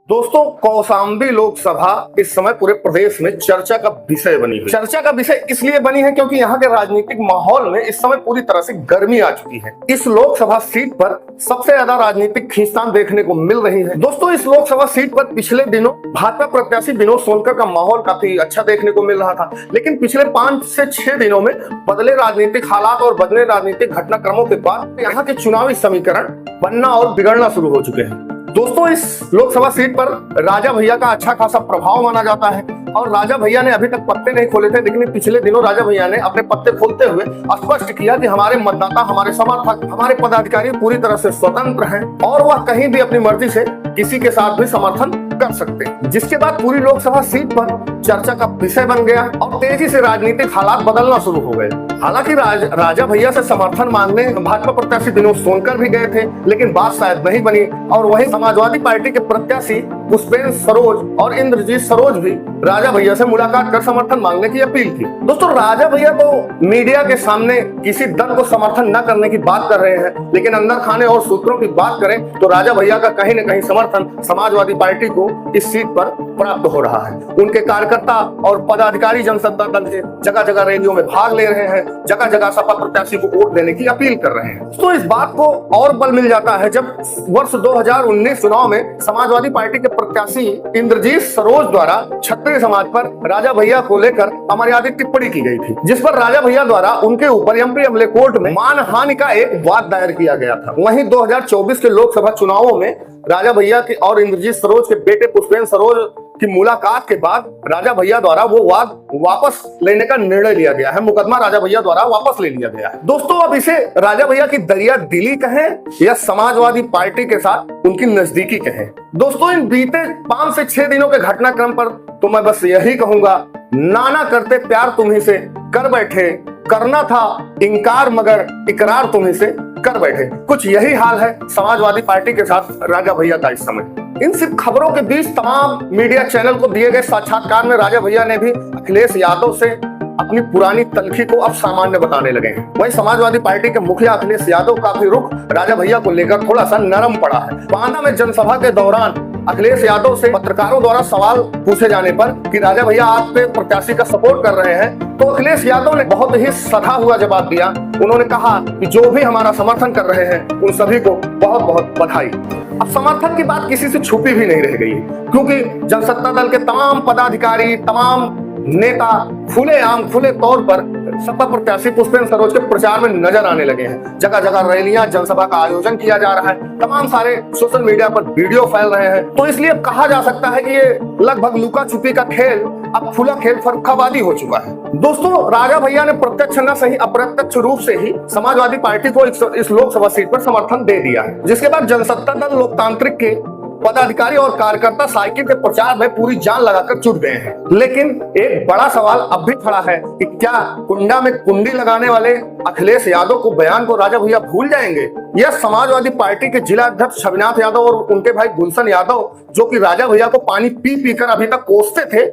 दोस्तों, कौशाम्बी लोकसभा इस समय पूरे प्रदेश में चर्चा का विषय बनी हुई। चर्चा का विषय इसलिए बनी है क्योंकि यहाँ के राजनीतिक माहौल में इस समय पूरी तरह से गर्मी आ चुकी है। इस लोकसभा सीट पर सबसे ज्यादा राजनीतिक खींचतान देखने को मिल रही है। दोस्तों, इस लोकसभा सीट पर पिछले दिनों भाजपा प्रत्याशी विनोद सोनकर का माहौल काफी अच्छा देखने को मिल रहा था, लेकिन पिछले 5 से 6 दिनों में बदले राजनीतिक हालात और बदले राजनीतिक घटनाक्रमों के बाद यहाँ के चुनावी समीकरण बनना और बिगड़ना शुरू हो चुके हैं। दोस्तों, इस लोकसभा सीट पर राजा भैया का अच्छा खासा प्रभाव माना जाता है और राजा भैया ने अभी तक पत्ते नहीं खोले थे, लेकिन पिछले दिनों राजा भैया ने अपने पत्ते खोलते हुए स्पष्ट किया कि हमारे मतदाता, हमारे समर्थक, हमारे पदाधिकारी पूरी तरह से स्वतंत्र हैं और वह कहीं भी अपनी मर्जी से किसी के साथ भी समर्थन कर सकते हैं। जिसके बाद पूरी लोकसभा सीट पर चर्चा का विषय बन गया और तेजी से राजनीतिक हालात बदलना शुरू हो गए। हालांकि राजा भैया से समर्थन मांगने भाजपा प्रत्याशी विनोद सोनकर भी गए थे, लेकिन बात शायद नहीं बनी और वहीं समाजवादी पार्टी के प्रत्याशी पुष्पेंद्र सरोज और इंद्रजीत सरोज भी राजा भैया से मुलाकात कर समर्थन मांगने की अपील की। दोस्तों, राजा भैया तो मीडिया के सामने किसी दल को समर्थन न करने की बात कर रहे हैं, लेकिन अंदर खाने और सूत्रों की बात करें तो राजा भैया का कहीं न कहीं समर्थन समाजवादी पार्टी को इस सीट पर प्राप्त हो रहा है। उनके कार्यकर्ता और पदाधिकारी जनसत्ता दल के जगह जगह रैलियों में भाग ले रहे हैं, जगह जगह सपा प्रत्याशी को वोट देने की अपील कर रहे हैं। तो इस बात को और बल मिल जाता है जब वर्ष 2019 चुनाव में समाजवादी पार्टी के प्रत्याशी इंद्रजीत सरोज द्वारा क्षत्रिय समाज पर राजा भैया को लेकर अमर्यादित टिप्पणी की गई थी, जिस पर राजा भैया द्वारा उनके ऊपर एमपी अमले कोर्ट में मानहानि का एक वाद दायर किया गया था। वहीं 2024 के लोकसभा चुनावों में राजा भैया की और इंद्रजीत सरोज के बेटे पुष्पेंद्र सरोज की मुलाकात के बाद राजा भैया द्वारा वो वाद वापस लेने का निर्णय लिया गया है। मुकदमा राजा भैया द्वारा वापस ले लिया गया है। दोस्तों, अब इसे राजा भैया की दरिया दिली कहें या समाजवादी पार्टी के साथ उनकी नजदीकी कहें। दोस्तों, इन बीते 5 से 6 दिनों के घटनाक्रम पर तो मैं बस यही कहूंगा, नाना करते प्यार तुम्ही से कर बैठे, करना था इनकार मगर इकरार तुम्ही से कर बैठे। कुछ यही हाल है समाजवादी पार्टी के साथ राजा भैया का इस समय। इन सिर्फ खबरों के बीच तमाम मीडिया चैनल को दिए गए साक्षात्कार में राजा भैया ने भी अखिलेश यादव से अपनी पुरानी तलखी को अब सामान्य बताने लगे हैं। वहीं समाजवादी पार्टी के मुखिया अखिलेश यादव का भी रुख राजा भैया को लेकर थोड़ा सा नरम पड़ा है। बांदा में जनसभा के दौरान अखिलेश यादव से पत्रकारों द्वारा सवाल पूछे जाने पर कि राजा भैया आप पे प्रत्याशी का सपोर्ट कर रहे हैं, तो अखिलेश यादव ने बहुत ही सधा हुआ जवाब दिया। उन्होंने कहा कि जो भी हमारा समर्थन कर रहे हैं उन सभी को बहुत बहुत बधाई। अब समर्थन की बात किसी से छुपी भी नहीं रह गई, क्योंकि जनसत्ता दल के तमाम पदाधिकारी, तमाम नेता खुले तौर पर सपा प्रत्याशी पुष्पेंद्र सरोज के प्रचार में नजर आने लगे हैं। जगह जगह रैलियां, जनसभा का आयोजन किया जा रहा है, तमाम सारे सोशल मीडिया पर वीडियो फैल रहे हैं। तो इसलिए कहा जा सकता है कि ये लगभग लुका छुपी का खेल अब खुला खेल फर्रुखाबादी हो चुका है। दोस्तों, राजा भैया ने प्रत्यक्ष न सही अप्रत्यक्ष रूप से ही समाजवादी पार्टी को इस लोकसभा सीट पर समर्थन दे दिया है, जिसके बाद जनसत्ता दल लोकतांत्रिक के पदाधिकारी और कार्यकर्ता साइकिल के प्रचार में पूरी जान लगाकर जुट गए हैं। लेकिन एक बड़ा सवाल अब भी खड़ा है कि क्या कुंडा में कुंडी लगाने वाले अखिलेश यादव को बयान को राजा भैया भूल जाएंगे, या समाजवादी पार्टी के जिला अध्यक्ष छविनाथ यादव और उनके भाई गुलशन यादव, जो कि राजा भैया को पानी पी पी कर अभी तक कोसते थे,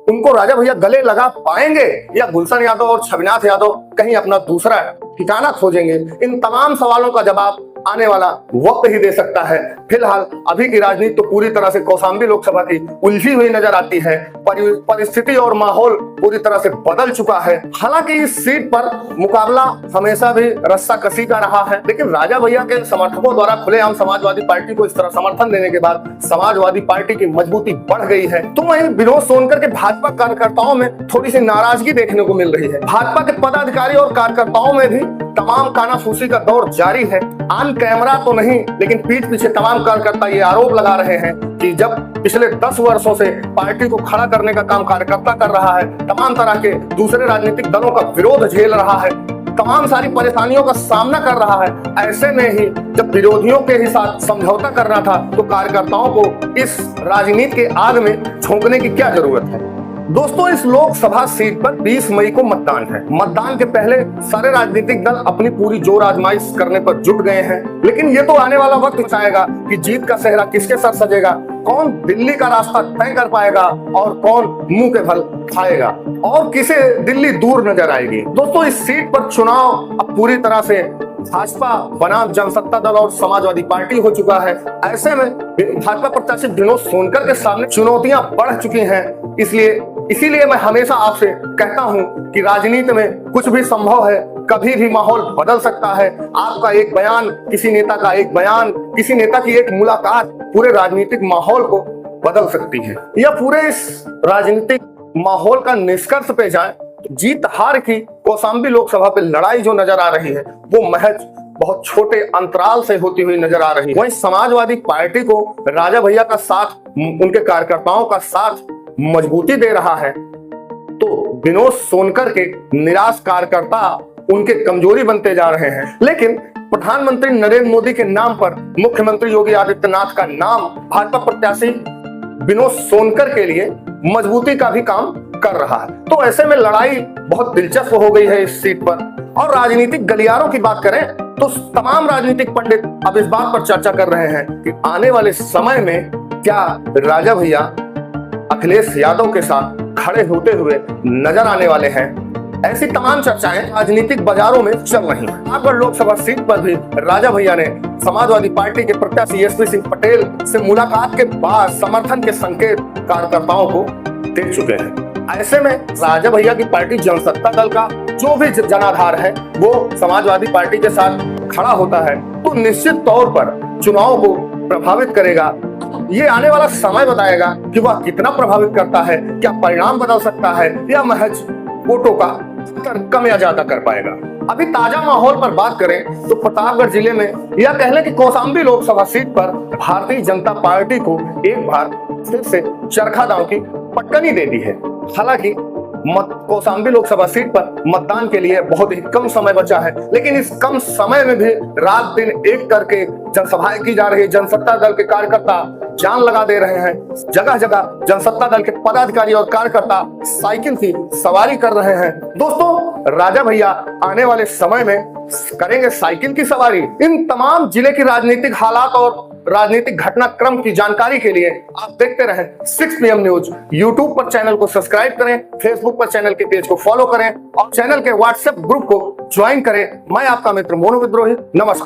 उनको राजा भैया गले लगा पाएंगे, या गुलशन यादव और छविनाथ यादव कहीं अपना दूसरा ठिकाना खोजेंगे? इन तमाम सवालों का जवाब आने वाला वक्त ही दे सकता है। फिलहाल अभी की राजनीति तो पूरी तरह से कौशाम्बी लोकसभा की उलझी हुई नजर आती है। परिस्थिति और माहौल पूरी तरह से बदल चुका है। हालांकि इस सीट पर मुकाबला हमेशा भी रस्साकसी का रहा है, लेकिन राजा भैया के समर्थकों द्वारा खुलेआम समाजवादी पार्टी को इस तरह समर्थन देने के बाद समाजवादी पार्टी की मजबूती बढ़ गई है। तो वहीं विनोद सोनकर के भाजपा कार्यकर्ताओं में थोड़ी सी नाराजगी देखने को मिल रही है। भाजपा के पदाधिकारी और कार्यकर्ताओं में भी तमाम कानाफूसी का दौर जारी है। ऑन कैमरा तो नहीं, लेकिन पीठ पीछे तमाम कार्यकर्ता ये आरोप लगा रहे हैं कि जब पिछले 10 वर्षों से पार्टी को खड़ा करने का काम कार्यकर्ता कर रहा है, तमाम तरह के दूसरे राजनीतिक दलों का विरोध झेल रहा है, तमाम सारी परेशानियों का सामना कर रहा है, ऐसे में ही जब विरोधियों के ही साथ समझौता करना था तो कार्यकर्ताओं को इस राजनीति के आग में झोंकने की क्या जरूरत है? दोस्तों, इस लोकसभा सीट पर 20 मई को मतदान है। मतदान के पहले सारे राजनीतिक दल अपनी पूरी जोर आजमाइश करने पर जुट गए हैं, लेकिन ये तो आने वाला वक्त बताएगा कि जीत का सेहरा किसके सर सजेगा, कौन दिल्ली का रास्ता तय कर पाएगा और कौन मुंह के फल खाएगा और किसे दिल्ली दूर नजर आएगी। दोस्तों, इस सीट पर चुनाव अब पूरी तरह से भाजपा बनाम जनसत्ता दल और समाजवादी पार्टी हो चुका है। ऐसे में भाजपा प्रत्याशी विनोद सोनकर के सामने चुनौतियां बढ़ चुकी हैं। इसीलिए मैं हमेशा आपसे कहता हूं कि राजनीति में कुछ भी संभव है, कभी भी माहौल बदल सकता है। आपका एक बयान, किसी नेता का एक बयान, किसी नेता की एक मुलाकात पूरे राजनीतिक माहौल को बदल सकती है। या पूरे इस राजनीतिक माहौल का निष्कर्ष पे जाए तो जीत हार की कौशाम्बी लोकसभा पे लड़ाई जो नजर आ रही है वो महज बहुत छोटे अंतराल से होती हुई नजर आ रही है। वहीं समाजवादी पार्टी को राजा भैया का साथ, उनके कार्यकर्ताओं का साथ मजबूती दे रहा है, तो विनोद सोनकर के निराश कार्यकर्ता उनके कमजोरी बनते जा रहे हैं। लेकिन प्रधानमंत्री नरेंद्र मोदी के नाम पर मुख्यमंत्री योगी आदित्यनाथ का नाम भाजपा प्रत्याशी विनोद सोनकर के लिए मजबूती का भी काम कर रहा है। तो ऐसे में लड़ाई बहुत दिलचस्प हो गई है इस सीट पर। और राजनीतिक गलियारों की बात करें तो तमाम राजनीतिक पंडित अब इस बात पर चर्चा कर रहे हैं कि आने वाले समय में क्या राजा भैया अखिलेश यादव के साथ खड़े होते हुए नजर आने वाले हैं। ऐसी तमाम चर्चाएं राजनीतिक बाजारों में चल रही हैं। प्रतापगढ़ लोकसभा सीट पर भी राजा भैया ने समाजवादी पार्टी के प्रत्याशी एसपी सिंह पटेल से मुलाकात के बाद समर्थन के संकेत कार्यकर्ताओं को दे चुके हैं। ऐसे में राजा भैया की पार्टी जनसत्ता दल का जो भी जनाधार है वो समाजवादी पार्टी के साथ खड़ा होता है तो निश्चित तौर पर चुनाव को प्रभावित करेगा। ये आने वाला समय बताएगा कि वह कितना प्रभावित करता है, क्या परिणाम बदल सकता है या महज वोटों का कम या ज्यादा कर पाएगा। अभी ताजा माहौल पर बात करें तो प्रतापगढ़ जिले में या कह लें कि कौशाम्बी लोकसभा सीट पर भारतीय जनता पार्टी को एक बार फिर से चरखा दांव की पटकनी दे दी है। हालांकि कौशाम्बी लोकसभा सीट पर मतदान के लिए बहुत ही कम समय बचा है, लेकिन इस कम समय में भी रात दिन एक करके जनसभाएं की जा रही है। जनसत्ता दल के कार्यकर्ता जान लगा दे रहे हैं। जगह जगह जनसत्ता दल के पदाधिकारी और कार्यकर्ता साइकिल की सवारी कर रहे हैं। दोस्तों, राजा भैया आने वाले समय में करेंगे साइकिल की सवारी। इन तमाम जिले की राजनीतिक हालात और राजनीतिक घटनाक्रम की जानकारी के लिए आप देखते रहें 6 PM न्यूज। यूट्यूब पर चैनल को सब्सक्राइब करें, फेसबुक पर चैनल के पेज को फॉलो करें और चैनल के व्हाट्सएप ग्रुप को ज्वाइन करें। मैं आपका मित्र मोनू विद्रोही, नमस्कार।